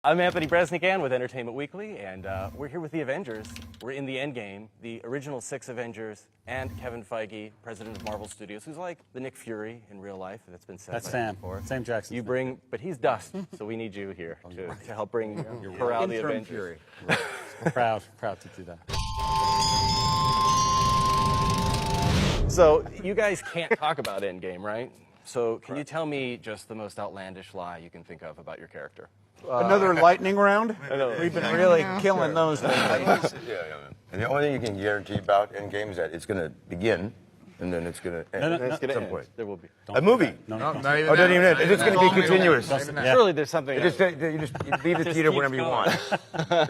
I'm Anthony Bresnikan with Entertainment Weekly, and we're here with the Avengers. We're in the Endgame, the original 6 Avengers, and Kevin Feige, president of Marvel Studios, who's like the Nick Fury in real life. That's been said. That's by Sam. before. Sam Jackson. You bring, but he's dust, so we need you here to help bring corral the Avengers. Fury. Proud to do that. So you guys can't talk about Endgame, right? So can you tell me just the most outlandish lie you can think of about your character? Another lightning round? We've been really killing those lately. Yeah. And the only thing you can guarantee about Endgame is that it's going to begin, and then it's going to end at some point. There will be. A movie. No. Oh, it doesn't even end. It's going to be continuous. Surely there's something. You just leave the theater whenever you want.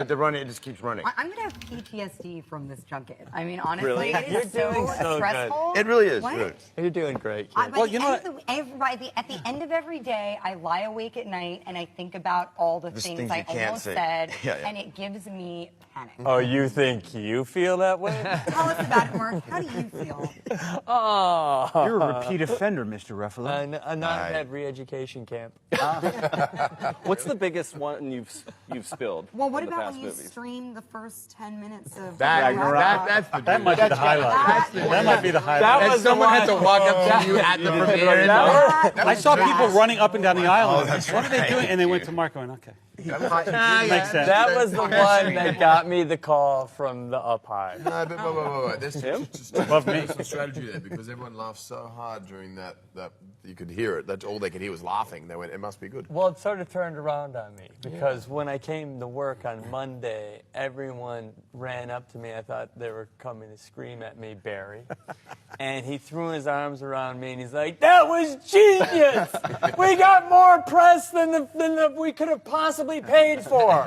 The run, it just keeps running. I'm gonna have PTSD from the junket. I mean, honestly, Really? it is so stressful. It really is. What? Really. You're doing great. Well, you know at the end of every day, I lie awake at night and I think about all the things things I you can't almost say. said, Yeah. and it gives me panic. Oh, you think you feel that way? Tell us about it, Mark. How do you feel? Oh. You're a repeat offender, Mr. Ruffalo. I not had re-education camp. What's the biggest one you've spilled? Well, what in the about past when you movies? stream the first 10 minutes of That That might be the highlight. That might be the highlight. That was someone had to walk up to you at the premiere. I saw people running up and down the aisle. What are they doing? And they went to Mark going, okay. Makes sense. That was the one that got me the call from the up high. No, but wait. There's just Above me. some strategy there because everyone laughed so hard during that you could hear it. That's all they could hear was laughing. They went, it must be good. Well, it sort of turned around on me because when I came to work on Monday, everyone ran up to me. I thought they were coming to scream at me, Barry. And he threw his arms around me and he's like, "That was genius! We got more press than we could have possibly paid for."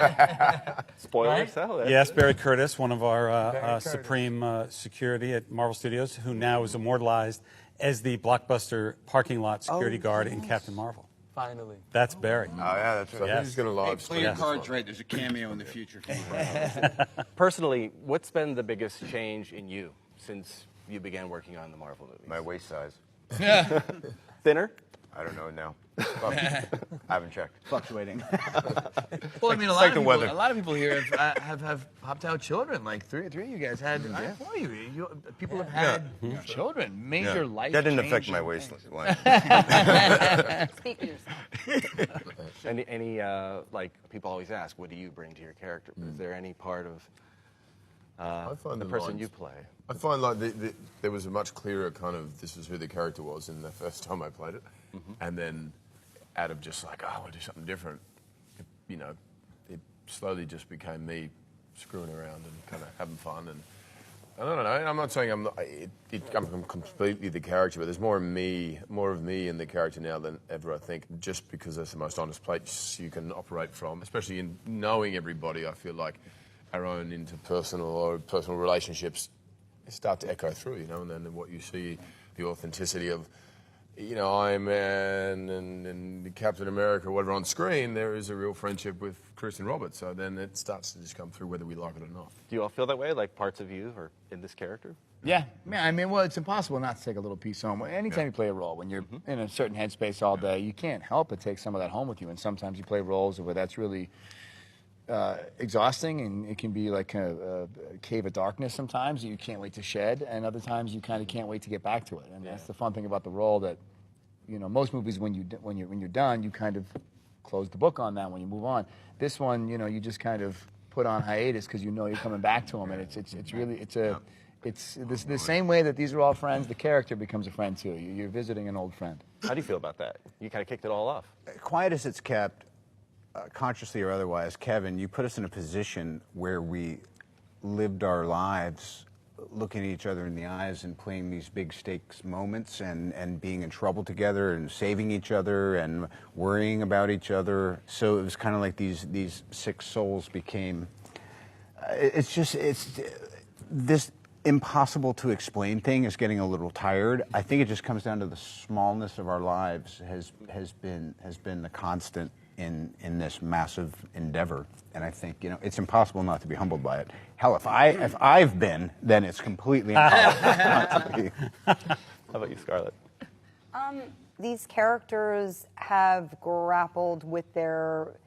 Spoilers, right? Yes, Barry Curtis, one of our supreme security at Marvel Studios, who now is immortalized as the blockbuster parking lot security guard in Captain Marvel. Finally. That's Barry. Oh, yeah, that's right. So who's going to live Play your cards right. There's a cameo in the future. Personally, what's been the biggest change in you since you began working on the Marvel movies? My waist size. Thinner? I don't know now. I haven't checked. Fluctuating. Well, I mean, a like the weather. lot of people here have popped out children. Like three of you guys had. Before you, people have had children. Major life. That didn't affect changing my waistline. Speak for yourself. Any like people always ask, what do you bring to your character? Is there any part of the person you play? I find like there was a much clearer kind of this is who the character was in the first time I played it, and then out of just like, oh, I'll do something different, it slowly just became me screwing around and kind of having fun. And I don't know. I'm not saying I'm completely the character, but there's more of me in the character now than ever. I think just because that's the most honest place you can operate from, especially in knowing everybody. I feel like our own interpersonal or personal relationships start to echo through, and then what you see, the authenticity of, Iron Man and Captain America or whatever on screen, there is a real friendship with Chris and Robert. So then it starts to just come through whether we like it or not. Do you all feel that way, like parts of you are in this character? Yeah, I mean, well, it's impossible not to take a little piece home. Anytime you play a role, when you're in a certain headspace all day, you can't help but take some of that home with you. And sometimes you play roles where that's really exhausting, and it can be like a cave of darkness sometimes that you can't wait to shed, and other times you kind of can't wait to get back to it. And that's the fun thing about the role that, most movies when you're done, you kind of close the book on that when you move on. This one, you just kind of put on hiatus because you're coming back to them, and it's the same way that these are all friends. The character becomes a friend too. You're visiting an old friend. How do you feel about that? You kind of kicked it all off. Quiet as it's kept, consciously or otherwise, Kevin, you put us in a position where we lived our lives looking at each other in the eyes and playing these big stakes moments and being in trouble together and saving each other and worrying about each other. So it was kind of like these 6 souls became, it's this impossible to explain thing is getting a little tired. I think it just comes down to the smallness of our lives has been the constant in this massive endeavor, and I think it's impossible not to be humbled by it. Hell, if I've been, then it's completely impossible not to be. How about you, Scarlett? These characters have grappled with their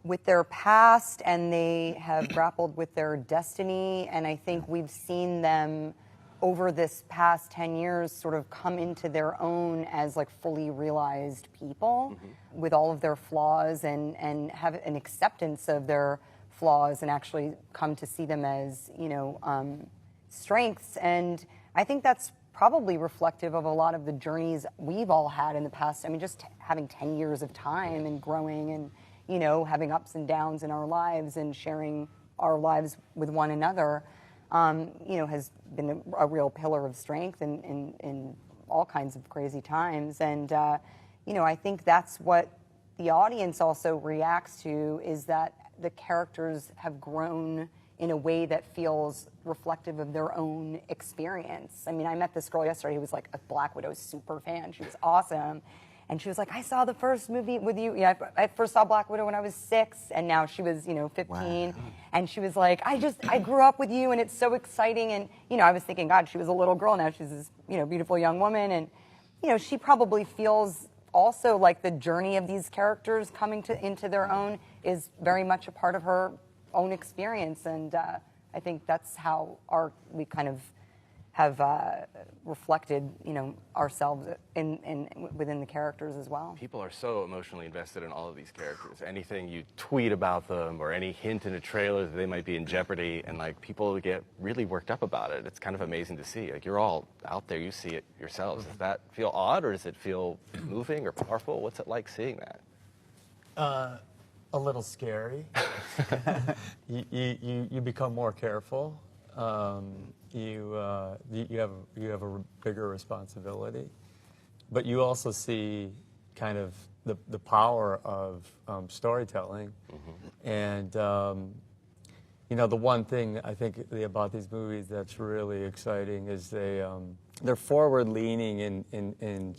with their past, and they have grappled with their destiny. And I think we've seen them over this past 10 years sort of come into their own as like fully realized people with all of their flaws, and have an acceptance of their flaws, and actually come to see them as, strengths. And I think that's probably reflective of a lot of the journeys we've all had in the past. I mean, just having 10 years of time and growing, and, having ups and downs in our lives and sharing our lives with one another, has been a real pillar of strength in all kinds of crazy times. And, I think that's what the audience also reacts to, is that the characters have grown in a way that feels reflective of their own experience. I mean, I met this girl yesterday who was like a Black Widow super fan. She was awesome. And she was like, I saw the first movie with you. Yeah, I first saw Black Widow when I was 6, and now she was, 15. Wow. And she was like, I grew up with you, and it's so exciting. And, I was thinking, God, she was a little girl. Now she's this, beautiful young woman. And, she probably feels also like the journey of these characters coming into their own is very much a part of her own experience. And I think that's how we kind of have reflected, ourselves within the characters as well. People are so emotionally invested in all of these characters. Anything you tweet about them, or any hint in a trailer that they might be in jeopardy, and like people get really worked up about it. It's kind of amazing to see. Like, you're all out there, you see it yourselves. Does that feel odd, or does it feel moving or powerful? What's it like seeing that? A little scary. You become more careful. You have a bigger responsibility, but you also see kind of the power of storytelling. And the one thing I think about these movies that's really exciting is they're forward leaning in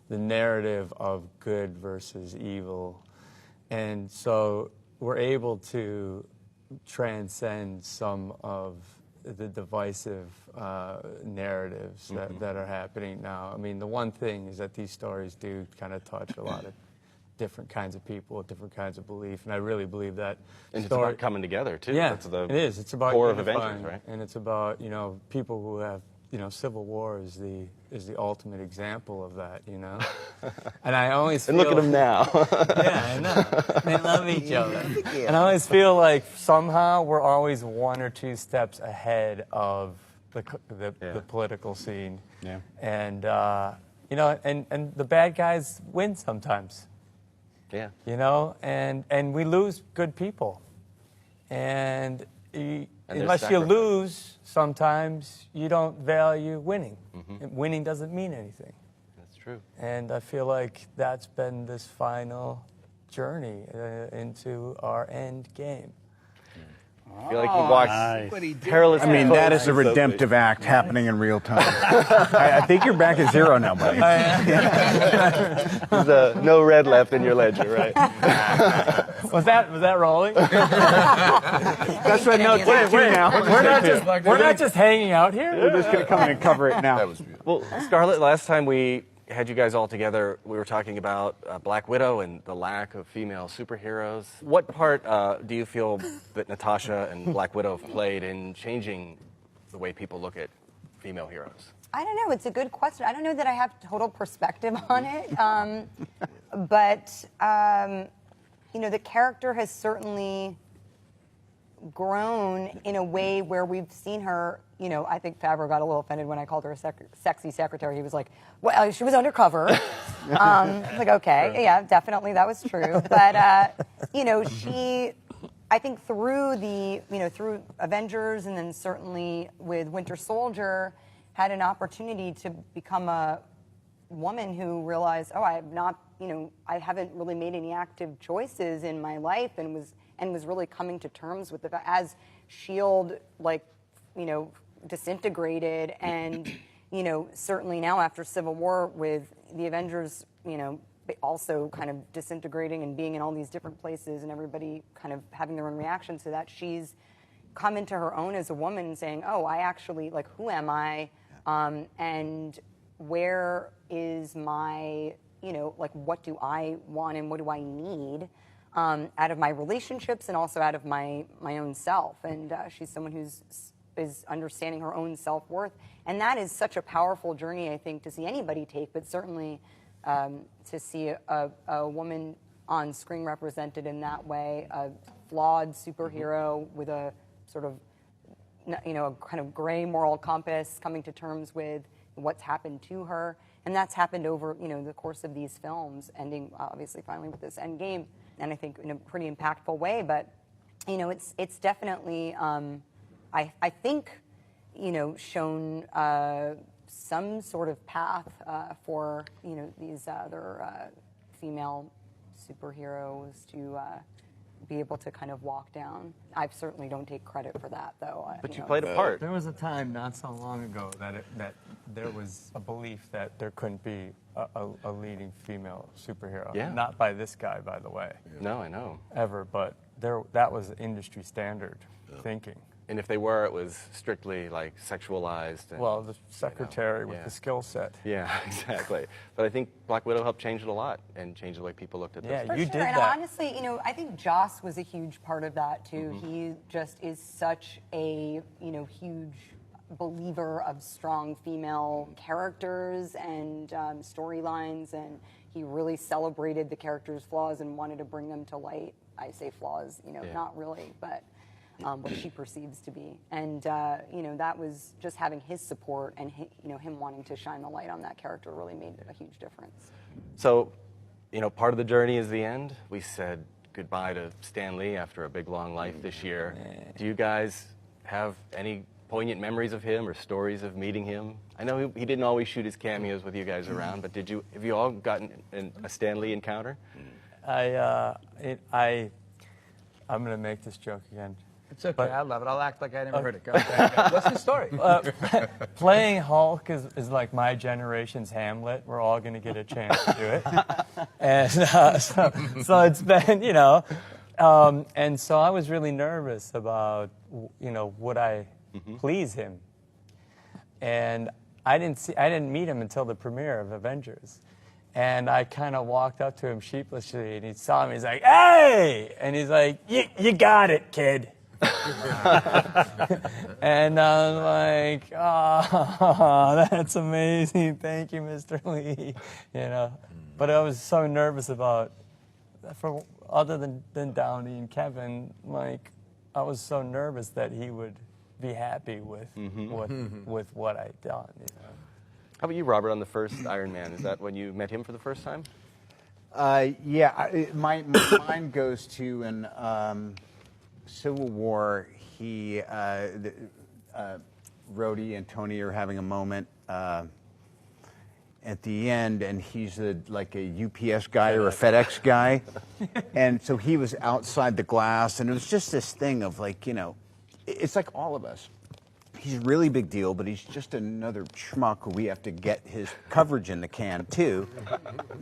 the narrative of good versus evil. And so we're able to transcend some of the divisive narratives that are happening now. I mean, the one thing is that these stories do kind of touch a lot of different kinds of people, different kinds of belief, and I really believe that. And it's about coming together, too. Yeah, That's the it is. It's about core of unifying, Avengers, right? and it's about people who have Civil War is the ultimate example of that, And I always feel, and look at them now. yeah, I know. They love each other. And I always feel like somehow we're always 1 or 2 steps ahead of the political scene. Yeah. And and the bad guys win sometimes. Yeah. And we lose good people. And unless you sacrifice. lose, sometimes you don't value winning. Winning doesn't mean anything. That's true. And I feel like that's been this final journey into our end game. I feel like you walked perilous. I mean, that is a redemptive act happening in real time. I think you're back at 0 now, buddy. There's no red left in your ledger, right? Was that rolling? That's what note takes now. We're not just hanging out here. We're just going to come in and cover it now. That was beautiful. Well, Scarlett, last time we had you guys all together, we were talking about Black Widow and the lack of female superheroes. What part do you feel that Natasha and Black Widow have played in changing the way people look at female heroes? I don't know. It's a good question. I don't know that I have total perspective on it. But the character has certainly grown in a way where we've seen her. I think Favreau got a little offended when I called her a sexy secretary. He was like, well, she was undercover. Like, okay, yeah, definitely, that was true. But, she, I think through through Avengers, and then certainly with Winter Soldier, had an opportunity to become a woman who realized, I have not, I haven't really made any active choices in my life, and was really coming to terms with the fact, as S.H.I.E.L.D., disintegrated, and certainly now after Civil War with the Avengers also kind of disintegrating and being in all these different places and everybody kind of having their own reactions to that, she's come into her own as a woman and saying, I actually, who am I, and where is my, what do I want and what do I need, out of my relationships and also out of my own self. And she's someone is understanding her own self-worth. And that is such a powerful journey, I think, to see anybody take, but certainly to see a woman on screen represented in that way, a flawed superhero with a sort of, a kind of gray moral compass, coming to terms with what's happened to her. And that's happened over, the course of these films, ending obviously finally with this end game, and I think in a pretty impactful way. But, it's definitely, I think, shown some sort of path for, these other female superheroes to be able to kind of walk down. I certainly don't take credit for that, though. But you played a part. There was a time not so long ago that there was a belief that there couldn't be a leading female superhero. Yeah. Not by this guy, by the way. No, I know. Ever, but that was industry standard thinking. And if they were, it was strictly like sexualized. And, Well, the secretary with yeah. the skill set. Yeah, exactly. But I think Black Widow helped change it a lot and change the way people looked at Yeah, this. For you sure. did And that. honestly, I think Joss was a huge part of that too. He just is such a, huge believer of strong female characters and storylines, and he really celebrated the characters' flaws and wanted to bring them to light. I say flaws, not really, but what she perceives to be. And, that was just having his support and, him wanting to shine the light on that character really made a huge difference. So, part of the journey is the end. We said goodbye to Stan Lee after a big, long life this year. Do you guys have any poignant memories of him or stories of meeting him? I know he didn't always shoot his cameos with you guys around, but have you all gotten a Stan Lee encounter? I'm going to make this joke again. It's okay. But- I love it. I'll act like I never heard it. Go ahead. What's the story? Playing Hulk is like my generation's Hamlet. We're all going to get a chance to do it. And so it's been, and so I was really nervous about, would I please him? And I didn't meet him until the premiere of Avengers. And I kind of walked up to him sheepishly, and he saw me. He's like, "Hey!" And he's like, "You got it, kid." And I'm like, "Oh, that's amazing! Thank you, Mr. Lee." But I was so nervous about, other than Downey and Kevin, like, I was so nervous that he would be happy with what I'd done. How about you, Robert, on the first Iron Man? Is that when you met him for the first time? My mind goes to in Civil War. Rhodey and Tony are having a moment at the end, and he's like a UPS guy or a FedEx guy, and so he was outside the glass, and it was just this thing of like, it's like all of us. He's a really big deal, but he's just another schmuck who we have to get his coverage in the can, too.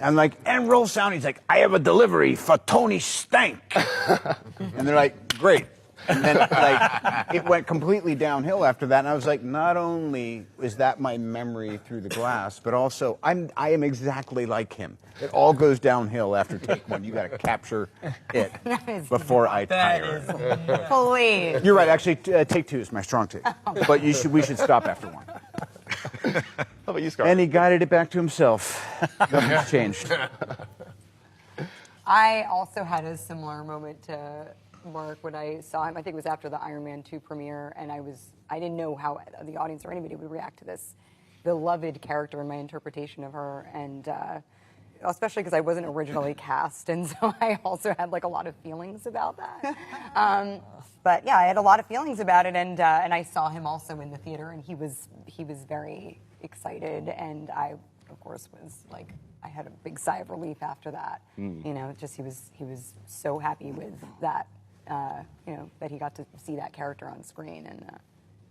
I'm like, and roll sound. He's like, I have a delivery for Tony Stank. And they're like, great. And then, it went completely downhill after that. And I was like, not only is that my memory through the glass, but also I am exactly like him. It all goes downhill after take one. You got to capture it before I tire. Please. You're right. Actually, take two is my strong take. But we should stop after one. How about you, Scarlett? And he guided it back to himself. Nothing's changed. I also had a similar moment to Mark when I saw him. I think it was after the Iron Man 2 premiere, and I didn't know how the audience or anybody would react to this beloved character and my interpretation of her, and especially because I wasn't originally cast, and so I also had like a lot of feelings about that. But yeah, I had a lot of feelings about it, and I saw him also in the theater, and he was very excited, and I, of course, was like, I had a big sigh of relief after that. Just he was so happy with that. That he got to see that character on screen, and it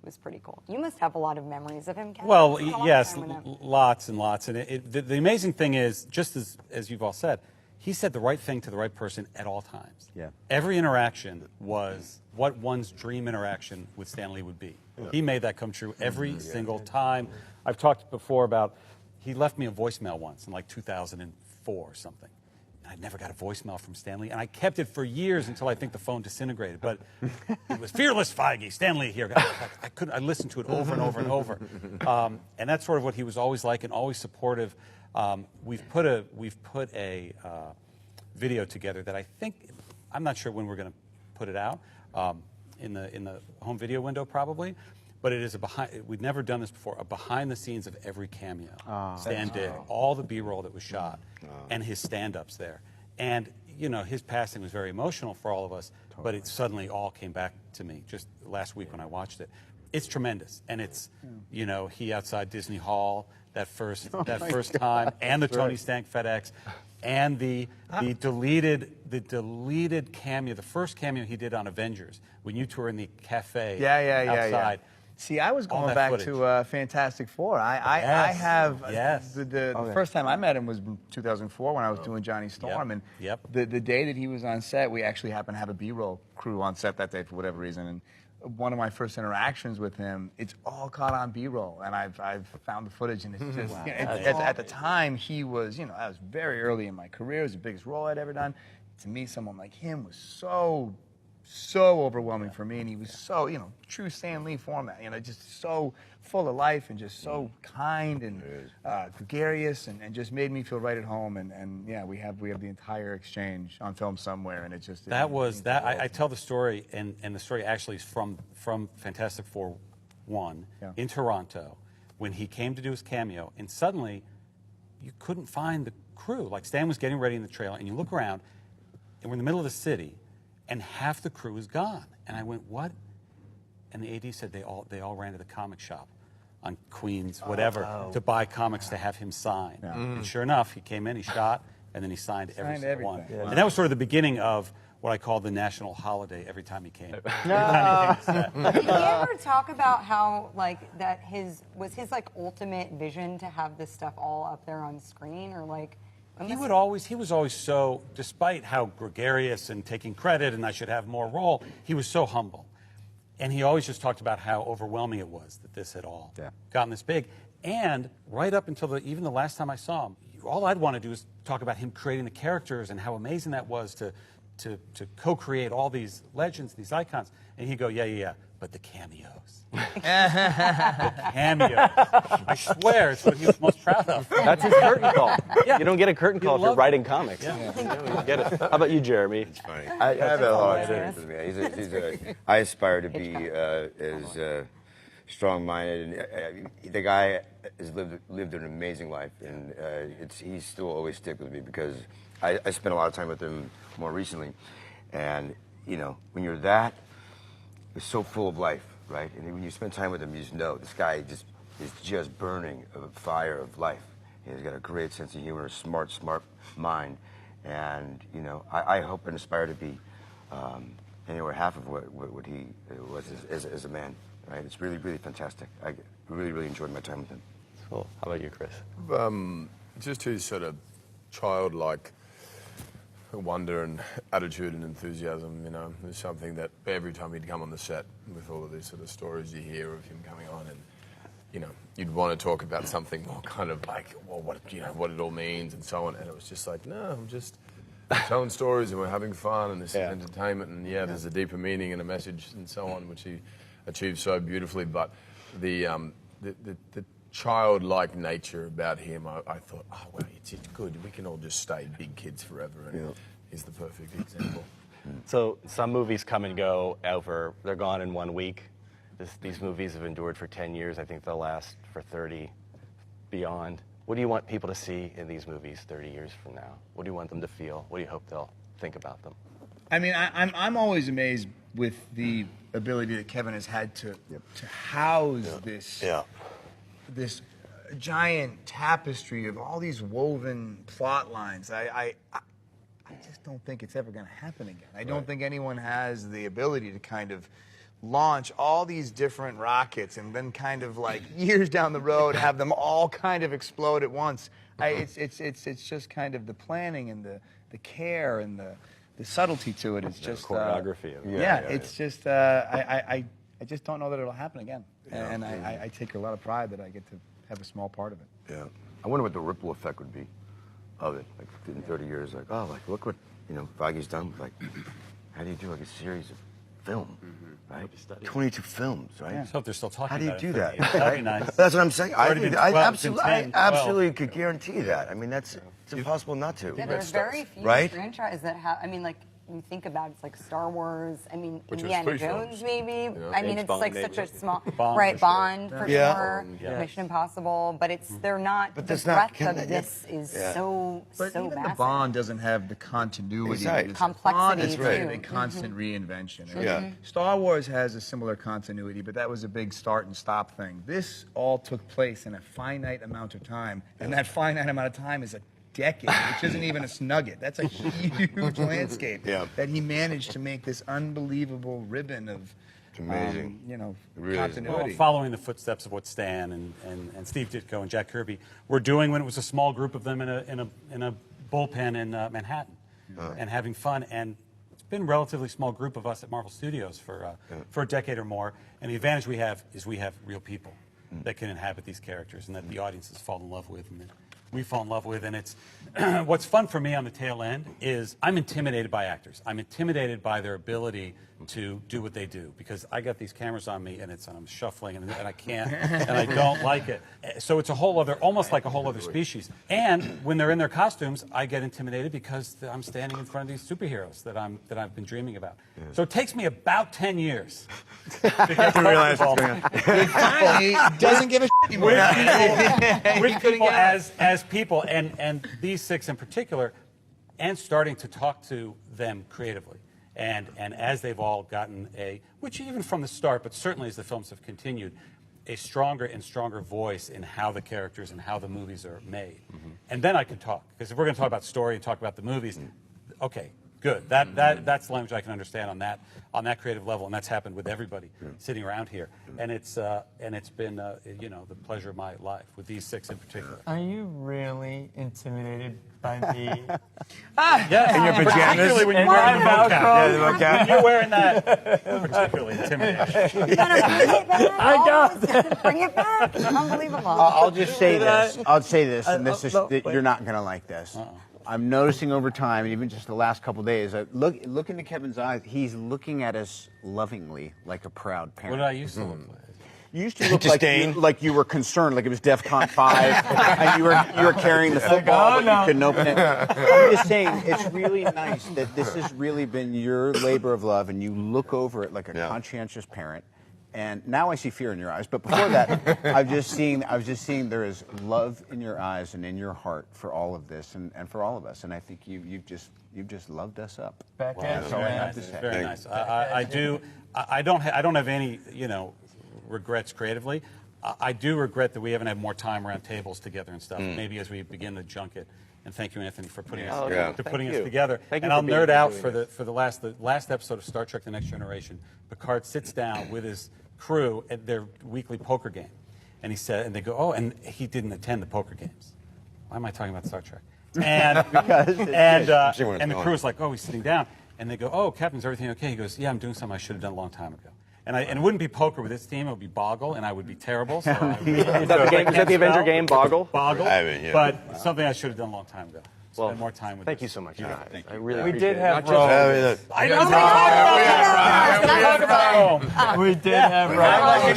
was pretty cool. You must have a lot of memories of him, Kevin. Well, You spent a lot of yes, time with him. lots and lots. And the amazing thing is, just as you've all said, he said the right thing to the right person at all times. Yeah. Every interaction was what one's dream interaction with Stan Lee would be. He made that come true every single time. I've talked before about, he left me a voicemail once in like 2004 or something. And I never got a voicemail from Stanley, and I kept it for years until I think the phone disintegrated. But it was Fearless Feige, Stanley here. I listened to it over and over and over, and that's sort of what he was always like, and always supportive. We've put a video together that I think, I'm not sure when we're going to put it out, in the home video window probably. But it is we'd never done this before, a behind the scenes of every cameo. Stan did, all the B-roll that was shot, and his stand-ups there. And, you know, his passing was very emotional for all of us, but it suddenly all came back to me just last week when I watched it. It's tremendous, and it's, you know, he outside Disney Hall, that first time, and the Tony Stank FedEx, and the deleted cameo, the first cameo he did on Avengers, when you two were in the cafe outside. See, I was going back to Fantastic Four. I have the first time I met him was in 2004 when I was doing Johnny Storm, and the day that he was on set, we actually happened to have a B-roll crew on set that day for whatever reason, and one of my first interactions with him, it's all caught on B-roll, and I've found the footage, and it's just at the time he was, you know, I was very early in my career. It was the biggest role I'd ever done. To meet someone like him was so overwhelming for me, and he was so, you know, true Stan Lee format, you know, just so full of life and just so kind and gregarious, and just made me feel right at home. And yeah, we have the entire exchange on film somewhere, and it just I tell the story, and the story actually is from Fantastic Four 1 in Toronto, when he came to do his cameo, and suddenly you couldn't find the crew. Like, Stan was getting ready in the trailer, and you look around, and we're in the middle of the city, and half the crew is gone. And I went, what? And the AD said they all ran to the comic shop on Queens, whatever, to buy comics to have him sign. And sure enough, he came in, he shot, and then he signed every single one. And that was sort of the beginning of what I call the national holiday every time he came. Did he ever talk about how, like, that was his like ultimate vision to have this stuff all up there on screen, or like? He was always so, despite how gregarious and taking credit and I should have more role, he was so humble. And he always just talked about how overwhelming it was that this had all gotten this big. And right up until even the last time I saw him, all I'd want to do is talk about him creating the characters and how amazing that was to co-create all these legends, these icons. And he'd go, yeah, but the cameos. The cameos. I swear, it's what he was most proud of. That's his curtain call. You don't get a curtain call if you're writing comics. You get it. How about you, Jeremy? It's funny. I have a hard time with me. I aspire to be as strong-minded. And, the guy has lived an amazing life, and he's still always stick with me because I spent a lot of time with him more recently. And, you know, when you're that, it's so full of life, right? And when you spend time with him, you just know this guy is just burning a fire of life. And he's got a great sense of humor, a smart mind. And, you know, I hope and aspire to be anywhere half of what he was as a man, right? It's really, really fantastic. I really, really enjoyed my time with him. Cool. How about you, Chris? Just his sort of childlike wonder and attitude and enthusiasm, you know, is something that every time he'd come on the set with all of these sort of stories you hear of him coming on, and, you know, you'd want to talk about something more kind of like, well, what it all means and so on, and it was just like, no, I'm just telling stories and we're having fun and this is entertainment, and there's a deeper meaning and a message and so on, which he achieved so beautifully. But the childlike nature about him, I thought, oh, well, it's good. We can all just stay big kids forever, and he's the perfect example. So some movies come and go they're gone in 1 week. These movies have endured for 10 years. I think they'll last for 30, beyond. What do you want people to see in these movies 30 years from now? What do you want them to feel? What do you hope they'll think about them? I mean, I'm always amazed with the ability that Kevin has had to house this giant tapestry of all these woven plot lines. I just don't think it's ever going to happen again. I don't think anyone has the ability to kind of launch all these different rockets and then kind of like years down the road have them all kind of explode at once. It's just kind of the planning and the care and the subtlety to it is just choreography. It's just I just don't know that it'll happen again. And I take a lot of pride that I get to have a small part of it. Yeah. I wonder what the ripple effect would be. of it. Like in 30 years, like, oh, like look what Feige's done. Like, how do you do like a series of film, right? 22 films, right? I hope they're still talking How do you about do it. that? That'd be nice. That's what I'm saying. already been 12, it's been 10, I absolutely could guarantee that. I mean, it's impossible not to. Yeah, there's very few right? franchises that have. I mean, like when you think about it, it's like Star Wars. I mean, Which was Indiana 3 Jones, films. maybe. Yeah. I mean, James it's Bond, like maybe. such a small Bond, right for sure. Bond for Yeah. sure. Yes. Mission Impossible, but it's they're not. But the that's not- breadth can- of this is yeah. so But so even massive. the Bond doesn't have the continuity. That's right. that is- Complexity, Bond is too. really a constant reinvention. And Yeah. Star Wars has a similar continuity, but that was a big start and stop thing. This all took place in a finite amount of time, and that finite amount of time is a decade, which isn't even a snugget. That's a huge landscape that he managed to make this unbelievable ribbon of, amazing. Really is. continuity. Well, following the footsteps of what Stan and Steve Ditko and Jack Kirby were doing when it was a small group of them in a bullpen in Manhattan and having fun. And it's been a relatively small group of us at Marvel Studios for a decade or more. And the advantage we have is we have real people that can inhabit these characters and that the audiences fall in love with and that we fall in love with. And it's what's fun for me on the tail end is I'm intimidated by actors. I'm intimidated by their ability to do what they do because I got these cameras on me and I'm shuffling and I can't and I don't like it. So it's almost like a whole other species. And when they're in their costumes, I get intimidated because I'm standing in front of these superheroes that I've been dreaming about. So it takes me about 10 years to get realize comfortable Finally, doesn't give a shit anymore. with people as people and these 6 in particular, and starting to talk to them creatively. And as they've all gotten which even from the start, but certainly as the films have continued, a stronger and stronger voice in how the characters and how the movies are made. And then I can talk, because if we're going to talk about story and talk about the movies, okay, good. That's language I can understand on that creative level, and that's happened with everybody sitting around here. And it's been the pleasure of my life with these 6 in particular. Are you really intimidated by me? Yes, in your pajamas. Particularly when you're wearing the mocap. Yeah, the mocap. When you're wearing that, particularly intimidating. You gotta bring it back. I got bring it back. It's unbelievable. I'll just say this. I'll say this, and this is you're not going to like this. I'm noticing over time, even just the last couple days, look into Kevin's eyes. He's looking at us lovingly, like a proud parent. What did I used to look like? You used to look like you were concerned, like it was DEFCON 5, and you were carrying the football, but you couldn't open it. I'm just saying, it's really nice that this has really been your labor of love, and you look over it like a conscientious parent. And now I see fear in your eyes, but before that, I was just seeing there is love in your eyes and in your heart for all of this and for all of us. And I think you've just loved us up. Back at you, Very man. nice. Very nice. I don't have any regrets creatively. I do regret that we haven't had more time around tables together and stuff. Maybe as we begin the junket. And thank you, Anthony, for putting us together. Thank you and for I'll being nerd here out doing for the last episode of Star Trek: The Next Generation. Picard sits down with his crew at their weekly poker game, and they go, oh, and he didn't attend the poker games. Why am I talking about Star Trek? And and the crew is like, oh, he's sitting down, and they go, oh, Captain, is everything okay? He goes, yeah, I'm doing something I should have done a long time ago. And it wouldn't be poker with this team; it would be Boggle, and I would be terrible. So Is that the Avenger game, Boggle? Boggle, I mean, yeah. but something I should have done a long time ago. Well, Spend more time with. Thank this. you so much. Yeah, thank you. I really We appreciate did it. have Not just- Rome. I know. We did have Rome. I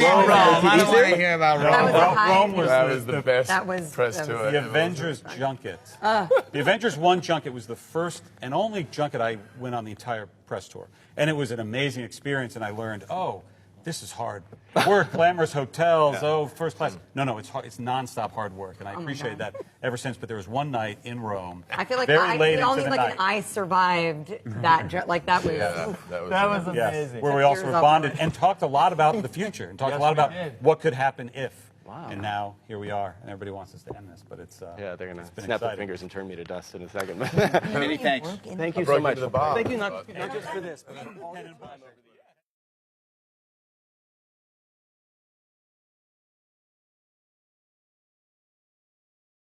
don't want to hear about That was Rome. a high- Rome was That was the best That was- press that tour. the Avengers junket. The Avengers 1 junket was the first and only junket I went on the entire press tour. And it was an amazing experience, and I learned, oh, this is hard work, glamorous hotels, first class. No, it's hard. It's nonstop hard work, and I appreciate that ever since. But there was one night in Rome, I feel like very late we all into need the like night. an I survived that. Like that was. That was Yes, amazing. where we also Years were of bonded work. and talked a lot about the future and talked a lot we about did. what could happen if. Wow. And now here we are, and everybody wants us to end this, but it's Yeah, they're gonna it's been snap their exciting. fingers and turn me to dust in a second. Many thanks. Thank you brought so you much. to the bar. Thank you not just for this, but all the time over the